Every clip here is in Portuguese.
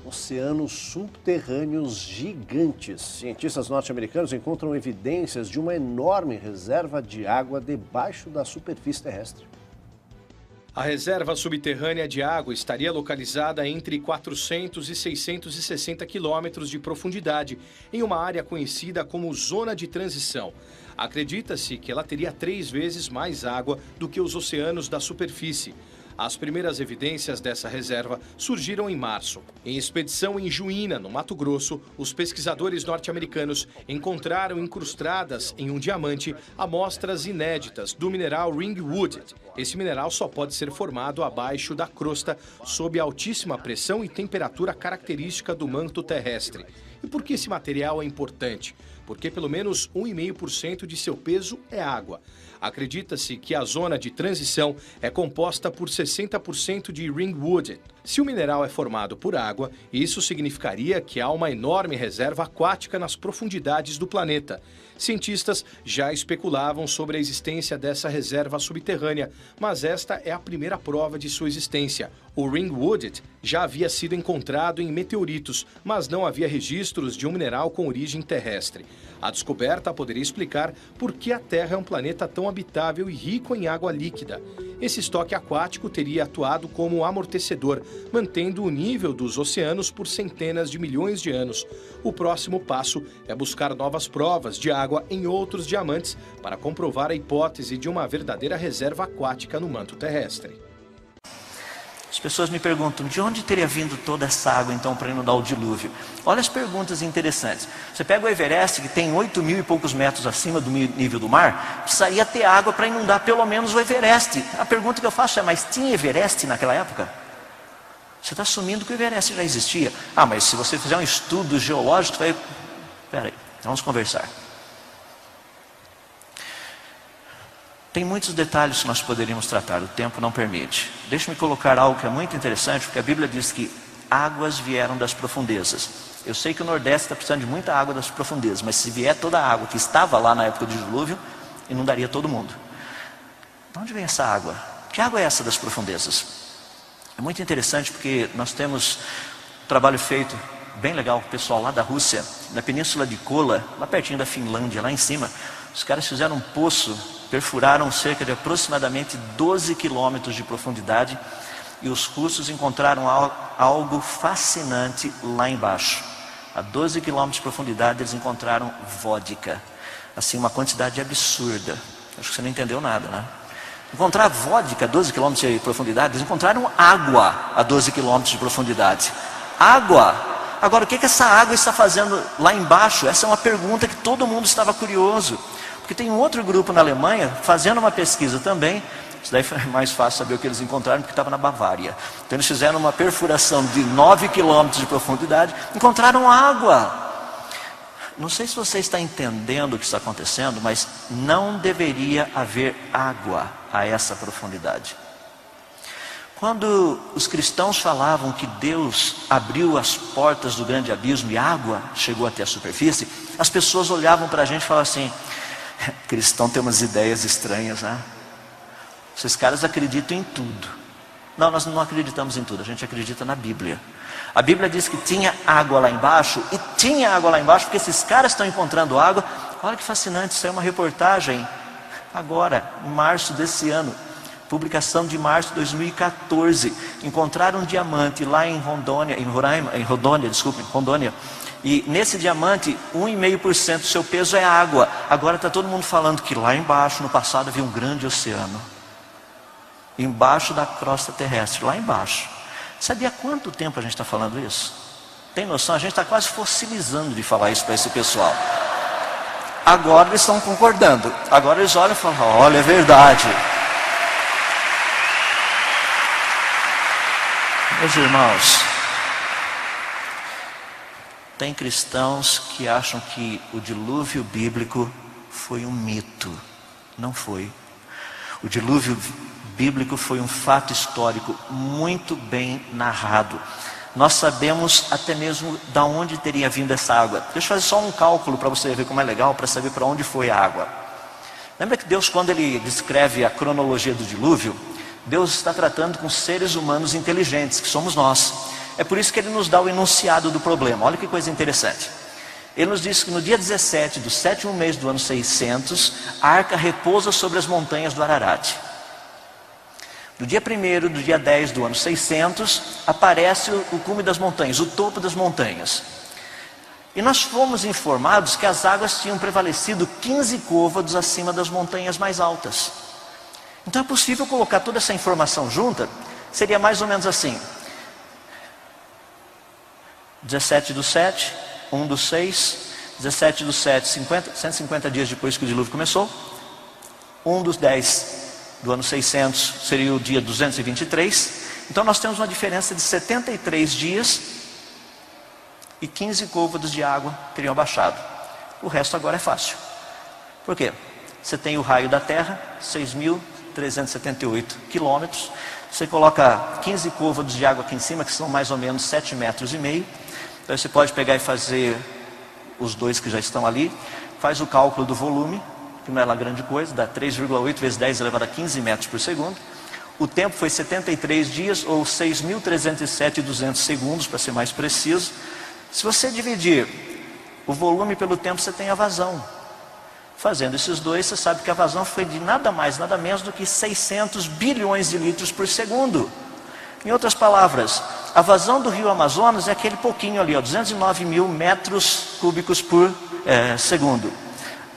Oceanos subterrâneos gigantes. Cientistas norte-americanos encontram evidências de uma enorme reserva de água debaixo da superfície terrestre. A reserva subterrânea de água estaria localizada entre 400 e 660 quilômetros de profundidade, em uma área conhecida como Zona de Transição. Acredita-se que ela teria 3 vezes mais água do que os oceanos da superfície. As primeiras evidências dessa reserva surgiram em março. Em expedição em Juína, no Mato Grosso, os pesquisadores norte-americanos encontraram incrustadas em um diamante amostras inéditas do mineral ringwood. Esse mineral só pode ser formado abaixo da crosta, sob altíssima pressão e temperatura característica do manto terrestre. E por que esse material é importante? Porque pelo menos 1,5% de seu peso é água. Acredita-se que a zona de transição é composta por 60% de ringwood. Se o mineral é formado por água, isso significaria que há uma enorme reserva aquática nas profundidades do planeta. Cientistas já especulavam sobre a existência dessa reserva subterrânea, mas esta é a primeira prova de sua existência. O ringwood já havia sido encontrado em meteoritos, mas não havia registros de um mineral com origem terrestre. A descoberta poderia explicar por que a Terra é um planeta tão habitável e rico em água líquida. Esse estoque aquático teria atuado como amortecedor, mantendo o nível dos oceanos por centenas de milhões de anos. O próximo passo é buscar novas provas de água em outros diamantes para comprovar a hipótese de uma verdadeira reserva aquática no manto terrestre. As pessoas me perguntam, de onde teria vindo toda essa água então para inundar o dilúvio? Olha as perguntas interessantes. Você pega o Everest, que tem 8.000 e poucos metros acima do nível do mar, precisaria ter água para inundar pelo menos o Everest. A pergunta que eu faço é, mas tinha Everest naquela época? Você está assumindo que o Everest já existia. Ah, mas se você fizer um estudo geológico, você vai... Peraí, vamos conversar. Tem muitos detalhes que nós poderíamos tratar, o tempo não permite. Deixe-me colocar algo que é muito interessante, porque a Bíblia diz que águas vieram das profundezas. Eu sei que o Nordeste está precisando de muita água das profundezas, mas se vier toda a água que estava lá na época do dilúvio, inundaria todo mundo. De onde vem essa água? Que água é essa das profundezas? É muito interessante porque nós temos um trabalho feito bem legal com o pessoal lá da Rússia, na península de Kola, lá pertinho da Finlândia, lá em cima. Os caras fizeram um poço, perfuraram cerca de aproximadamente 12 quilômetros de profundidade e os russos encontraram algo fascinante lá embaixo. A 12 quilômetros de profundidade eles encontraram vodka, assim uma quantidade absurda. Acho que você não entendeu nada, né? Encontrar vodka a 12 quilômetros de profundidade, eles encontraram água a 12 quilômetros de profundidade. Água! Agora, o que essa água está fazendo lá embaixo? Essa é uma pergunta que todo mundo estava curioso. Porque tem um outro grupo na Alemanha fazendo uma pesquisa também. Isso daí foi mais fácil saber o que eles encontraram, porque estava na Bavária. Então eles fizeram uma perfuração de 9 quilômetros de profundidade, encontraram água. Não sei se você está entendendo o que está acontecendo, mas não deveria haver água a essa profundidade. Quando os cristãos falavam que Deus abriu as portas do grande abismo e água chegou até a superfície, as pessoas olhavam para a gente e falavam assim, cristão tem umas ideias estranhas, né? Esses caras acreditam em tudo. Não, nós não acreditamos em tudo, a gente acredita na Bíblia. A Bíblia diz que tinha água lá embaixo, e tinha água lá embaixo porque esses caras estão encontrando água. Olha que fascinante, isso é uma reportagem agora, em março desse ano. Publicação de março de 2014. Encontraram um diamante lá em Rondônia, Rondônia. E nesse diamante, 1,5% do seu peso é água. Agora está todo mundo falando que lá embaixo, no passado, havia um grande oceano. Embaixo da crosta terrestre, lá embaixo. Sabia há quanto tempo a gente está falando isso? Tem noção? A gente está quase fossilizando de falar isso para esse pessoal. Agora eles estão concordando. Agora eles olham e falam, olha, é verdade. Meus irmãos, tem cristãos que acham que o dilúvio bíblico foi um mito. Não foi. O dilúvio bíblico foi um fato histórico muito bem narrado. Nós sabemos até mesmo de onde teria vindo essa água. Deixa eu fazer só um cálculo para você ver como é legal, para saber para onde foi a água. Lembra que Deus, quando Ele descreve a cronologia do dilúvio, Deus está tratando com seres humanos inteligentes, que somos nós. É por isso que ele nos dá o enunciado do problema. Olha que coisa interessante. Ele nos diz que no dia 17 do 7º mês do ano 600, a arca repousa sobre as montanhas do Ararat. No dia 1º do dia 10 do ano 600, aparece o cume das montanhas, o topo das montanhas. E nós fomos informados que as águas tinham prevalecido 15 côvados acima das montanhas mais altas. Então é possível colocar toda essa informação junta, seria mais ou menos assim. 17 do 7, 1 do 6, 17 do 7, 150 dias depois que o dilúvio começou. 1 dos 10 do ano 600 seria o dia 223. Então nós temos uma diferença de 73 dias e 15 côvados de água teriam baixado. O resto agora é fácil. Por quê? Você tem o raio da Terra, 6.378 quilômetros. Você coloca 15 côvados de água aqui em cima, que são mais ou menos 7,5 metros. Então você pode pegar e fazer os dois que já estão ali. Faz o cálculo do volume, que não é lá grande coisa, dá 3,8 vezes 10 elevado a 15 metros por segundo. O tempo foi 73 dias, ou 6.307,200 segundos, para ser mais preciso. Se você dividir o volume pelo tempo, você tem a vazão. Fazendo esses dois, você sabe que a vazão foi de nada mais, nada menos do que 600 bilhões de litros por segundo. Em outras palavras, a vazão do rio Amazonas é aquele pouquinho ali, 209 mil metros cúbicos por segundo.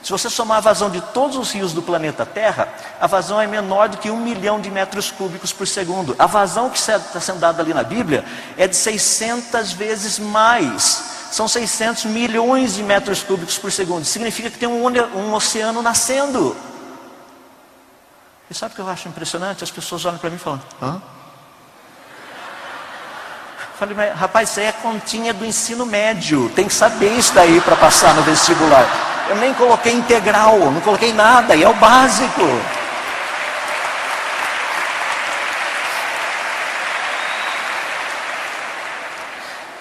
Se você somar a vazão de todos os rios do planeta Terra, a vazão é menor do que 1 milhão de metros cúbicos por segundo. A vazão que está sendo dada ali na Bíblia é de 600 vezes mais. São 600 milhões de metros cúbicos por segundo. Significa que tem um oceano nascendo. E sabe o que eu acho impressionante? As pessoas olham para mim e falam: hã? Eu falei: mas, rapaz, isso aí é continha do ensino médio. Tem que saber isso daí para passar no vestibular. Eu nem coloquei integral, não coloquei nada, e é o básico.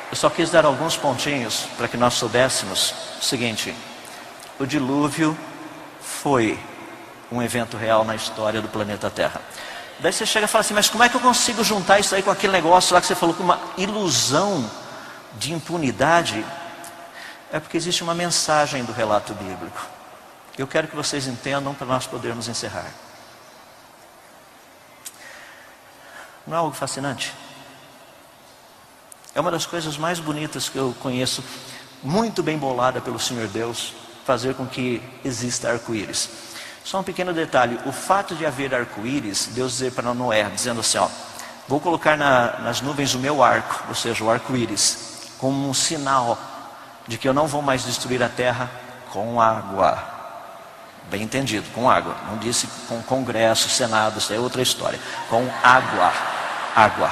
Eu só quis dar alguns pontinhos para que nós soubéssemos o seguinte: o dilúvio foi um evento real na história do planeta Terra. Daí você chega e fala assim: mas como é que eu consigo juntar isso aí com aquele negócio lá que você falou, com uma ilusão de impunidade? É porque existe uma mensagem do relato bíblico. Eu quero que vocês entendam para nós podermos encerrar. Não é algo fascinante? É uma das coisas mais bonitas que eu conheço, muito bem bolada pelo Senhor Deus, fazer com que exista arco-íris. Só um pequeno detalhe: o fato de haver arco-íris, Deus dizer para Noé, dizendo assim, ó, vou colocar nas nuvens o meu arco, ou seja, o arco-íris, como um sinal de que eu não vou mais destruir a terra com água. Bem entendido, com água. Não disse com congresso, senado, isso é outra história. Com água. Água,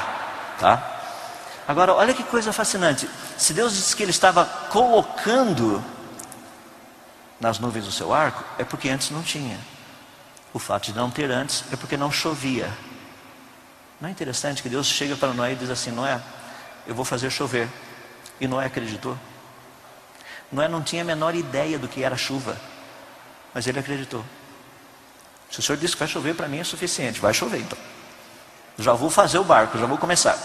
tá? Agora, olha que coisa fascinante. Se Deus disse que Ele estava colocando nas nuvens o seu arco, é porque antes não tinha. O fato de não ter antes é porque não chovia. Não é interessante que Deus chega para Noé e diz assim: Noé, eu vou fazer chover. E Noé acreditou. Noé não tinha a menor ideia do que era chuva, mas ele acreditou. Se o Senhor disse que vai chover, para mim é suficiente. Vai chover então. Já vou fazer o barco, já vou começar.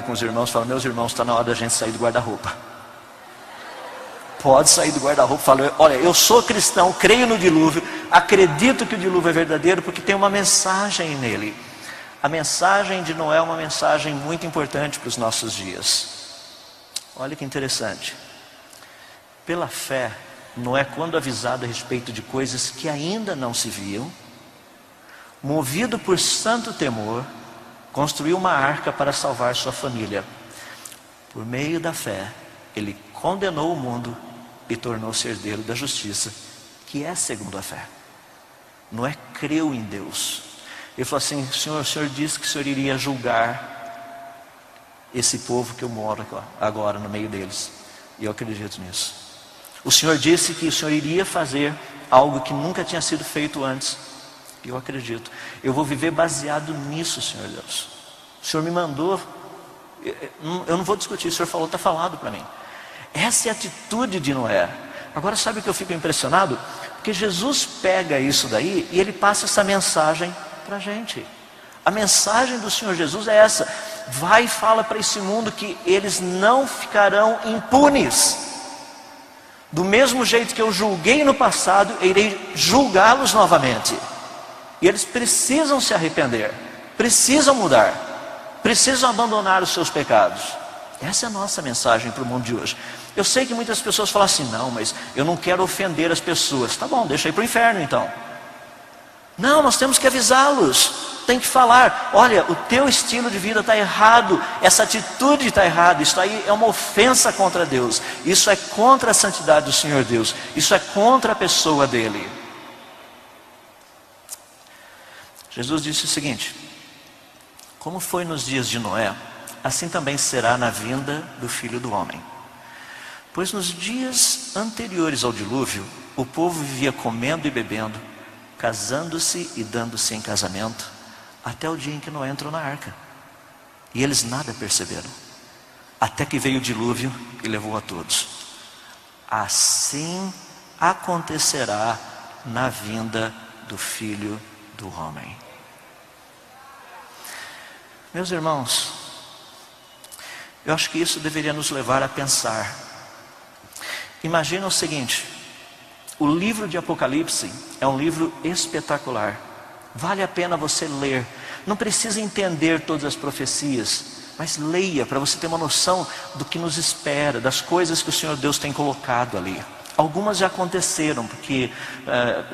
Com os irmãos, fala: meus irmãos, está na hora da gente sair do guarda-roupa. Pode sair do guarda-roupa. Fala: olha, eu sou cristão, creio no dilúvio, acredito que o dilúvio é verdadeiro, porque tem uma mensagem nele. A mensagem de Noé é uma mensagem muito importante para os nossos dias. Olha que interessante. Pela fé, Noé, quando avisado a respeito de coisas que ainda não se viam, movido por santo temor, construiu uma arca para salvar sua família. Por meio da fé, ele condenou o mundo e tornou-se herdeiro da justiça, que é segundo a fé. Noé creu em Deus. Ele falou assim: Senhor, o Senhor disse que o Senhor iria julgar esse povo que eu moro agora no meio deles. E eu acredito nisso. O Senhor disse que o Senhor iria fazer algo que nunca tinha sido feito antes. E eu acredito. Eu vou viver baseado nisso, Senhor Deus. O Senhor me mandou. Eu não vou discutir. O Senhor falou, está falado para mim. Essa é a atitude de Noé. Agora, sabe o que eu fico impressionado? Porque Jesus pega isso daí e Ele passa essa mensagem para a gente. A mensagem do Senhor Jesus é essa: vai e fala para esse mundo que eles não ficarão impunes. Do mesmo jeito que eu julguei no passado, eu irei julgá-los novamente. E eles precisam se arrepender, precisam mudar, precisam abandonar os seus pecados. Essa é a nossa mensagem para o mundo de hoje. Eu sei que muitas pessoas falam assim: não, mas eu não quero ofender as pessoas. Tá bom, deixa aí para o inferno então. Não, nós temos que avisá-los. Tem que falar: olha, o teu estilo de vida está errado, essa atitude está errada, isso aí é uma ofensa contra Deus, isso é contra a santidade do Senhor Deus, isso é contra a pessoa dele. Jesus disse o seguinte: como foi nos dias de Noé, assim também será na vinda do Filho do Homem. Pois nos dias anteriores ao dilúvio, o povo vivia comendo e bebendo, casando-se e dando-se em casamento, até o dia em que Noé entrou na arca. E eles nada perceberam, até que veio o dilúvio e levou a todos. Assim acontecerá na vinda do Filho do Homem. Meus irmãos, eu acho que isso deveria nos levar a pensar. Imagina o seguinte: o livro de Apocalipse é um livro espetacular. Vale a pena você ler. Não precisa entender todas as profecias, mas leia para você ter uma noção do que nos espera, das coisas que o Senhor Deus tem colocado ali. Algumas já aconteceram, porque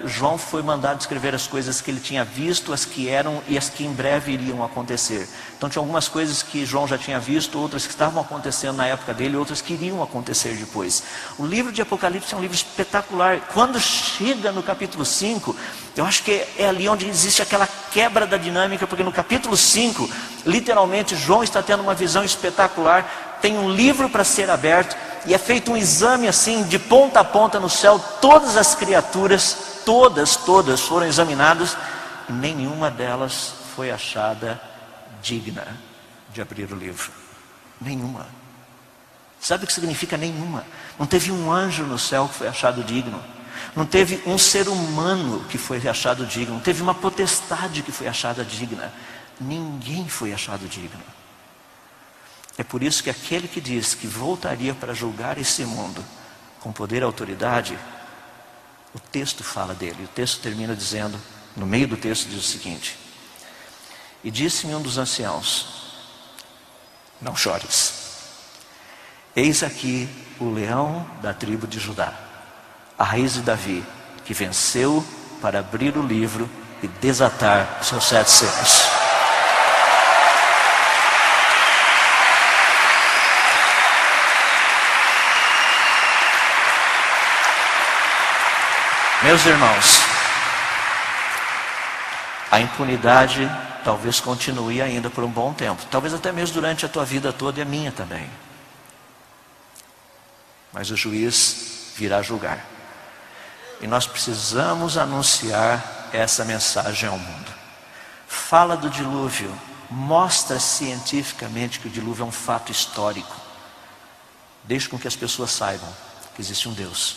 João foi mandado escrever as coisas que ele tinha visto, as que eram e as que em breve iriam acontecer. Então tinha algumas coisas que João já tinha visto, outras que estavam acontecendo na época dele, outras que iriam acontecer depois. O livro de Apocalipse é um livro espetacular. Quando chega no capítulo 5, eu acho que é ali onde existe aquela quebra da dinâmica, porque no capítulo 5, literalmente João está tendo uma visão espetacular, tem um livro para ser aberto, e é feito um exame assim, de ponta a ponta no céu. Todas as criaturas, todas foram examinadas, e nenhuma delas foi achada digna de abrir o livro. Nenhuma. Sabe o que significa nenhuma? Não teve um anjo no céu que foi achado digno. Não teve um ser humano que foi achado digno. Não teve uma potestade que foi achada digna. Ninguém foi achado digno. É por isso que aquele que diz que voltaria para julgar esse mundo com poder e autoridade, o texto fala dele. O texto termina dizendo, no meio do texto diz o seguinte: e disse-me um dos anciãos: não chores, eis aqui o leão da tribo de Judá, a raiz de Davi, que venceu para abrir o livro e desatar seus 7 selos. Meus irmãos, a impunidade talvez continue ainda por um bom tempo, talvez até mesmo durante a tua vida toda e a minha também. Mas o juiz virá julgar. E nós precisamos anunciar essa mensagem ao mundo. Fala do dilúvio, mostra cientificamente que o dilúvio é um fato histórico. Deixe com que as pessoas saibam que existe um Deus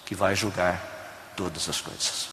que vai julgar todas as coisas.